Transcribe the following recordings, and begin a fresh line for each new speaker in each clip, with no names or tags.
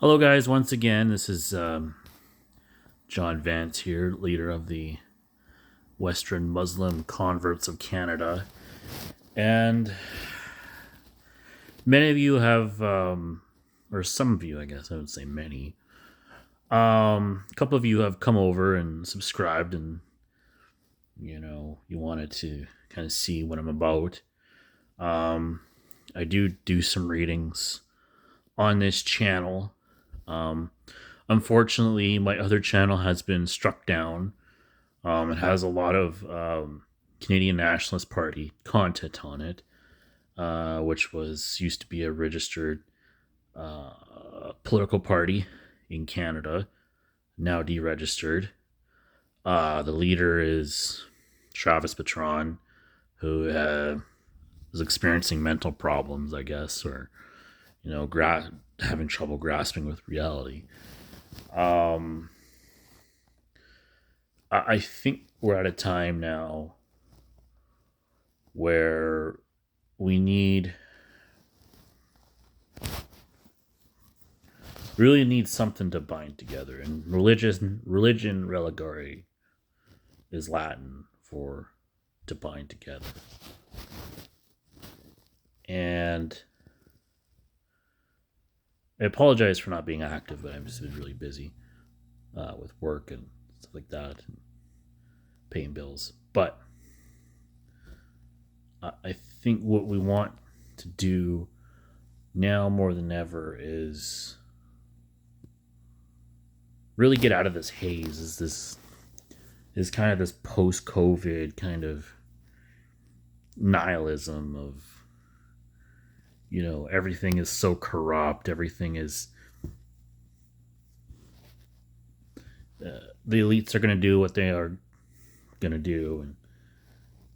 Hello, guys. Once again, this is John Vance here, leader of the Western Muslim Converts of Canada. And many of you have, or some of you, I guess, I would say many, a couple of you have come over and subscribed, and you wanted to kind of see what I'm about. Um, I do some readings on this channel. Um, Unfortunately, my other channel has been struck down. It has a lot of Canadian Nationalist Party content on it, which was used to be a registered political party in Canada, now deregistered. The leader is Travis Patron, who is experiencing mental problems, I guess, or having trouble grasping with reality. Um, I think we're at a time now where we really need something to bind together, and religion religare is Latin for to bind together. And I apologize for not being active, but I've just been really busy with work and stuff like that, and paying bills. But I think what we want to do now more than ever is really get out of this haze. Is kind of this post-COVID kind of nihilism of everything is so corrupt, everything is the elites are going to do what they are going to do,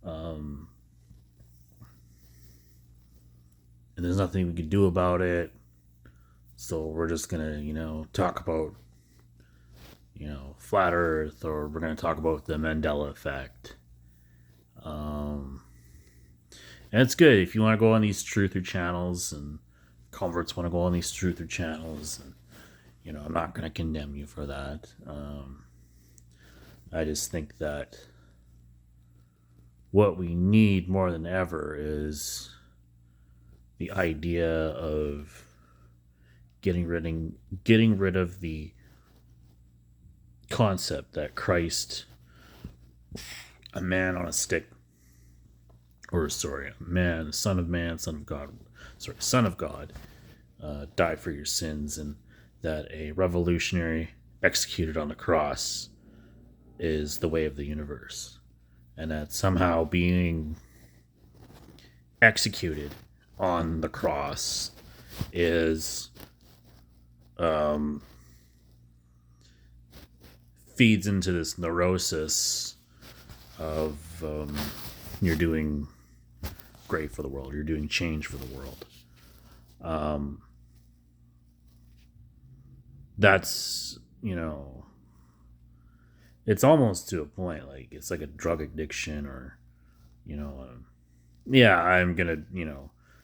and there's nothing we can do about it. So we're just going to talk about flat Earth, or we're going to talk about the Mandela effect. And it's good if you want to go on these truther channels, and converts want to go on these truther channels. And, I'm not going to condemn you for that. I just think that what we need more than ever is the idea of getting rid of the concept that Christ, a man on a stick, or sorry, Son of God, died for your sins, and that a revolutionary executed on the cross is the way of the universe, and that somehow being executed on the cross is feeds into this neurosis of you're doing great for the world, you're doing change for the world. That's it's almost to a point like it's like a drug addiction, or yeah, I'm gonna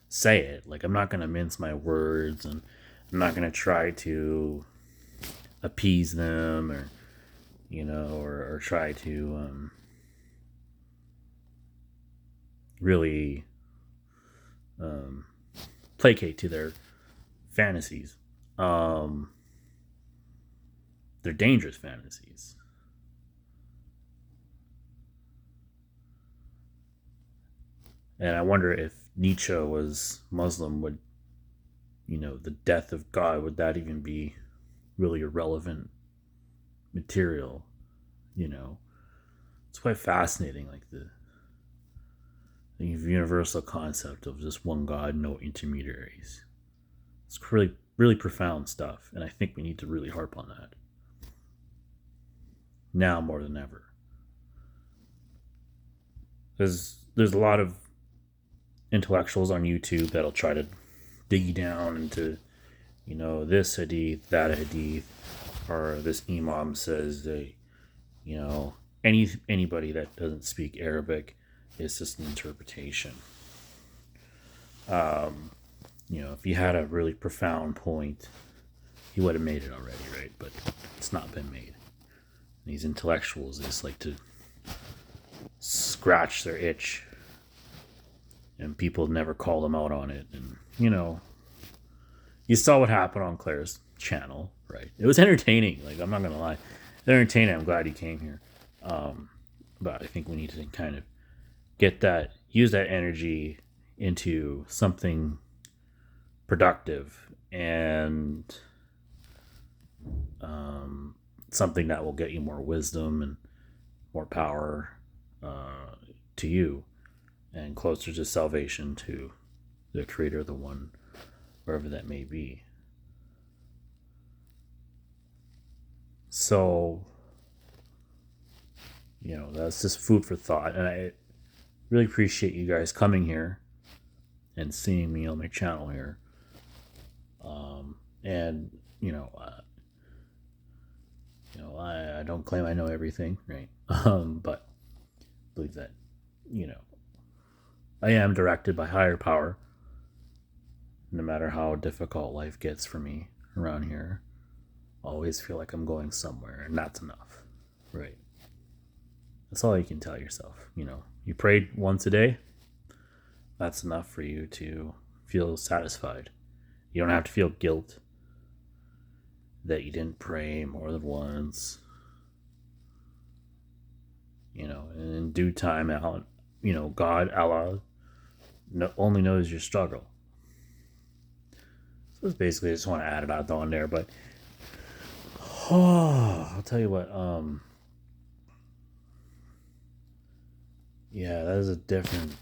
say it, like, I'm not gonna mince my words, and I'm not gonna try to appease them, or or try to really placate to their fantasies. They're dangerous fantasies. And I wonder if Nietzsche was Muslim, would the death of God, would that even be really irrelevant material? It's quite fascinating, like the universal concept of just one God, no intermediaries. It's really, really profound stuff, and I think we need to really harp on that now more than ever. There's a lot of intellectuals on YouTube that'll try to dig down into, this hadith, that hadith, or this imam says that, anybody that doesn't speak Arabic is just an interpretation. If you had a really profound point, he would have made it already, right? But it's not been made. And these intellectuals just like to scratch their itch, and people never call them out on it. And you saw what happened on Claire's channel, right? It was entertaining. Like, I'm not gonna lie, it's entertaining. I'm glad he came here. But I think we need to kind of use that energy into something productive and something that will get you more wisdom and more power to you, and closer to salvation, to the Creator, the One, wherever that may be. So, that's just food for thought. And I really appreciate you guys coming here and seeing me on my channel here. And, I don't claim I know everything, right? But I believe that, I am directed by higher power, no matter how difficult life gets for me around here. I always feel like I'm going somewhere, and that's enough, right? That's all you can tell yourself. You prayed once a day, that's enough for you to feel satisfied. You don't have to feel guilt that you didn't pray more than once. And in due time, God, Allah, only knows your struggle. So it's basically, I just want to add it out on there. But I'll tell you what. Yeah, that is a different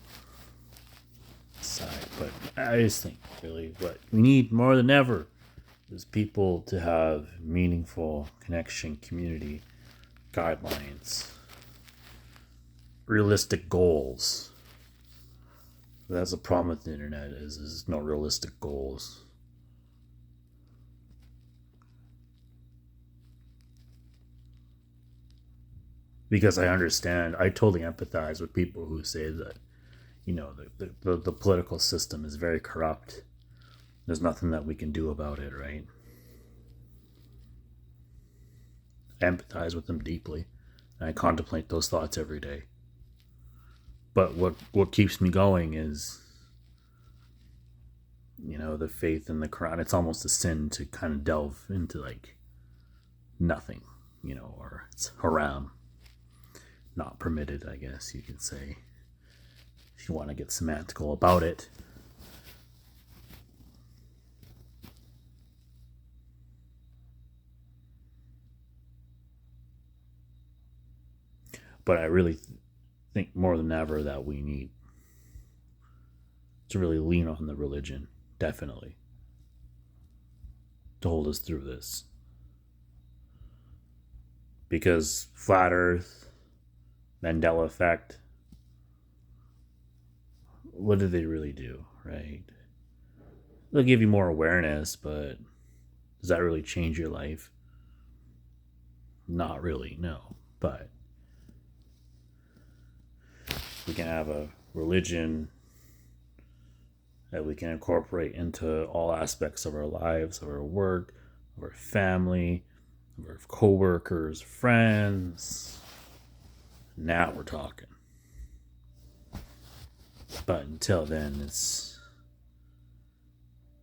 side. But I just think, really, what we need more than ever is people to have meaningful connection, community, guidelines, realistic goals. That's the problem with the internet, is no realistic goals. Because I totally empathize with people who say that, the political system is very corrupt. There's nothing that we can do about it, right? I empathize with them deeply, and I contemplate those thoughts every day. But what keeps me going is, the faith in the Quran. It's almost a sin to kind of delve into like nothing, or it's haram, not permitted, I guess you could say, if you want to get semantical about it. But I really think more than ever that we need to really lean on the religion, definitely, to hold us through this. Because flat earth, Mandela effect, what do they really do, right? They'll give you more awareness, but does that really change your life? Not really, no. But we can have a religion that we can incorporate into all aspects of our lives, of our work, of our family, of our co-workers, friends. Now we're talking. But until then, it's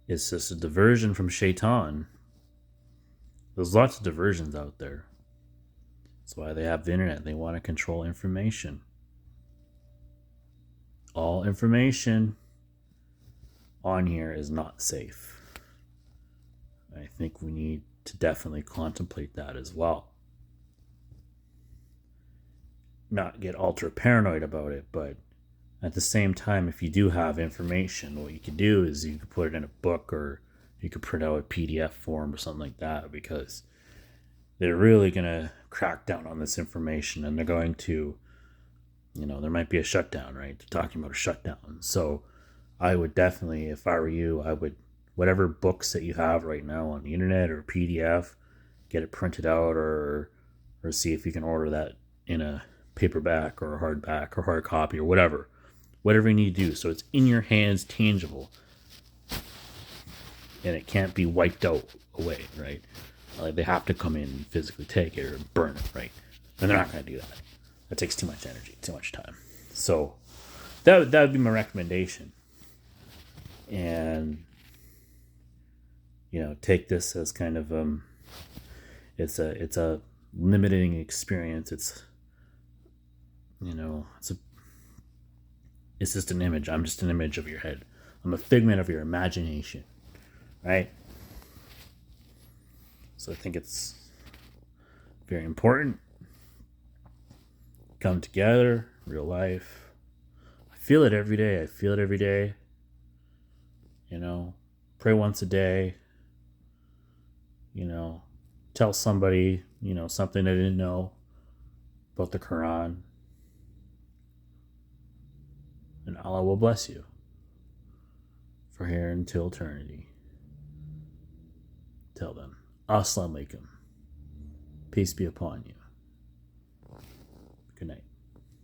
just a diversion from Shaitan. There's lots of diversions out there. That's why they have the internet. They want to control information. All information on here is not safe. I think we need to definitely contemplate that as well. Not get ultra paranoid about it, but at the same time, if you do have information, what you could do is you could put it in a book, or you could print out a PDF form or something like that, because they're really going to crack down on this information, and they're going to, there might be a shutdown, right? They're talking about a shutdown. So I would definitely, if I were you, whatever books that you have right now on the internet or PDF, get it printed out, or see if you can order that in a paperback or a hardback or hard copy or whatever you need to do, so it's in your hands, tangible, and it can't be wiped out away, right? Like they have to come in and physically take it or burn it, right? And they're not going to do that. That takes too much energy, too much time. So that would be my recommendation. And take this as kind of it's a limiting experience. It's just an image. I'm just an image of your head. I'm a figment of your imagination, right? So I think it's very important. Come together, real life. I feel it every day. Pray once a day. Tell somebody, something they didn't know about the Quran. And Allah will bless you for here until eternity. Tell them. Assalamu alaikum. Peace be upon you. Good night.